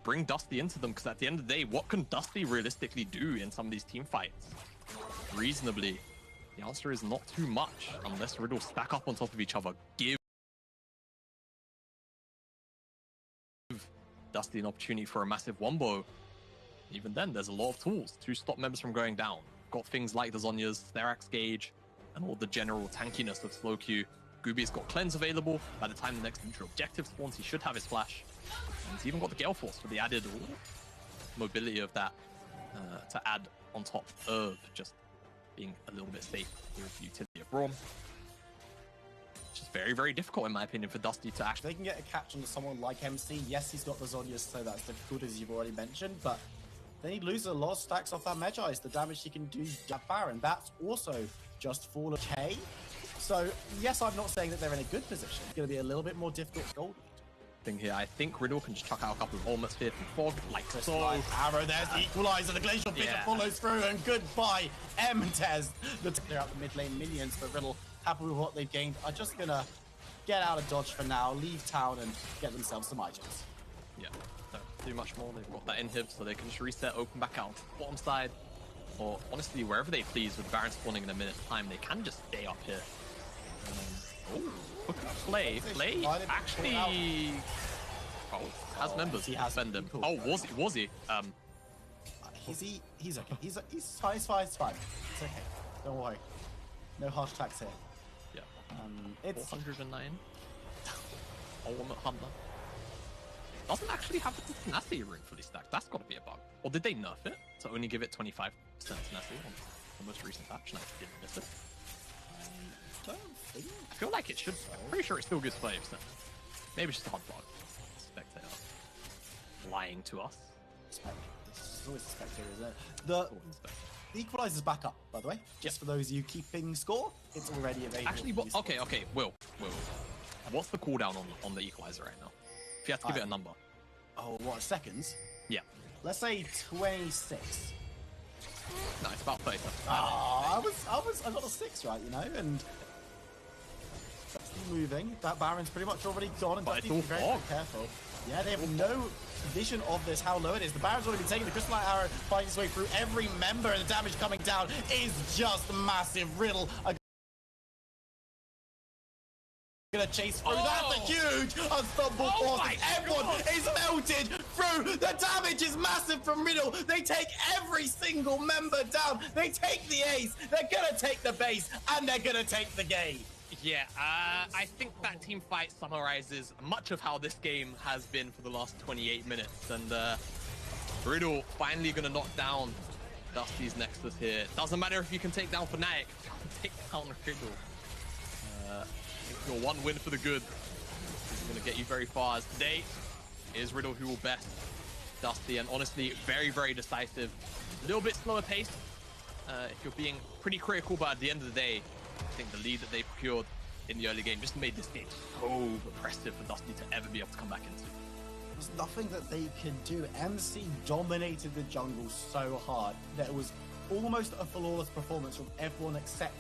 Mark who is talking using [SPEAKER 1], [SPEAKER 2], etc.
[SPEAKER 1] bring Dusty into them, because at the end of the day, what can Dusty realistically do in some of these team fights? Reasonably, the answer is not too much, unless Riddle stack up on top of each other. Give Dusty an opportunity for a massive wombo. Even then, there's a lot of tools to stop members from going down. Got things like the Zhonya's, Therax Gauge, and all the general tankiness of slow Q. Gooby's got Cleanse available. By the time the next neutral objective spawns, he should have his flash. And he's even got the Gale Force for the added mobility of that to add on top of just being a little bit safe with the utility of Braum. It's just very, very difficult, in my opinion, for Dusty to actually...
[SPEAKER 2] They can get a catch on someone like MC. Yes, he's got the Zhonya's, so that's difficult, as you've already mentioned, but then he loses a lot of stacks off that Magi. The damage he can do that Baron. That's also just fall of K. So, yes, I'm not saying that they're in a good position. It's going to be a little bit more difficult for Gold.
[SPEAKER 1] Thing here, I think Riddle can just chuck out a couple of ultimates here from Fog, like so.
[SPEAKER 2] Arrow, there's the equalizer, the Glacial Pit follows through, and goodbye, M-Tez. To clear out the mid lane minions, but Riddle, happy with what they've gained, are just gonna get out of dodge for now, leave town, and get themselves some items.
[SPEAKER 1] Yeah, don't do much more. They've got that inhib, so they can just reset, open back out to the bottom side, or honestly, wherever they please, with Baron spawning in a minute's time, they can just stay up here. Look at Flay. Flay actually has members to defend him. Oh, was he?
[SPEAKER 2] He's okay. He's fine. It's fine. It's okay. Don't worry. No harsh attacks here.
[SPEAKER 1] Yeah.
[SPEAKER 2] It's
[SPEAKER 1] 409. Ultimate Hunter. Doesn't actually have the tenacity room fully stacked. That's got to be a bug. Or did they nerf it to only give it 25% tenacity on the most recent patch? And I didn't miss it. I feel like it should. I'm pretty sure it still gives 5%. Maybe it's just a hot bug. Spectator lying to us.
[SPEAKER 2] It's always a spectator, isn't it? The equalizer's back up, by the way. Just for those of you keeping score, it's already available.
[SPEAKER 1] Actually, okay. Will. What's the cooldown on the equalizer right now? If you had to give it a number.
[SPEAKER 2] Oh, what, seconds?
[SPEAKER 1] Yeah.
[SPEAKER 2] Let's say 26.
[SPEAKER 1] No, it's about 30.
[SPEAKER 2] I got a 6 right, you know, and Dusty moving. That Baron's pretty much already gone, and Dusty's very, very careful. Yeah, they have no vision of this, how low it is. The Baron's already been taking the Crystalline Arrow, fighting his way through every member, and the damage coming down is just massive. Riddle gonna chase through. That's a huge unstoppable force. Everyone is melted through. The damage is massive from Riddle. They take every single member down. They take the ace. They're gonna take the base, and they're gonna take the game.
[SPEAKER 1] Yeah, I think that team fight summarizes much of how this game has been for the last 28 minutes. And Riddle finally gonna knock down Dusty's Nexus here. Doesn't matter if you can take down Fnatic, take down Riddle. Your one win for the good is going to get you very far, as today is Riddle who will best Dusty, and honestly very, very decisive. A little bit slower paced if you're being pretty critical, but at the end of the day, I think the lead that they procured in the early game just made this game so oppressive for Dusty to ever be able to come back into.
[SPEAKER 2] There's nothing that they could do. MC dominated the jungle so hard that it was almost a flawless performance from everyone except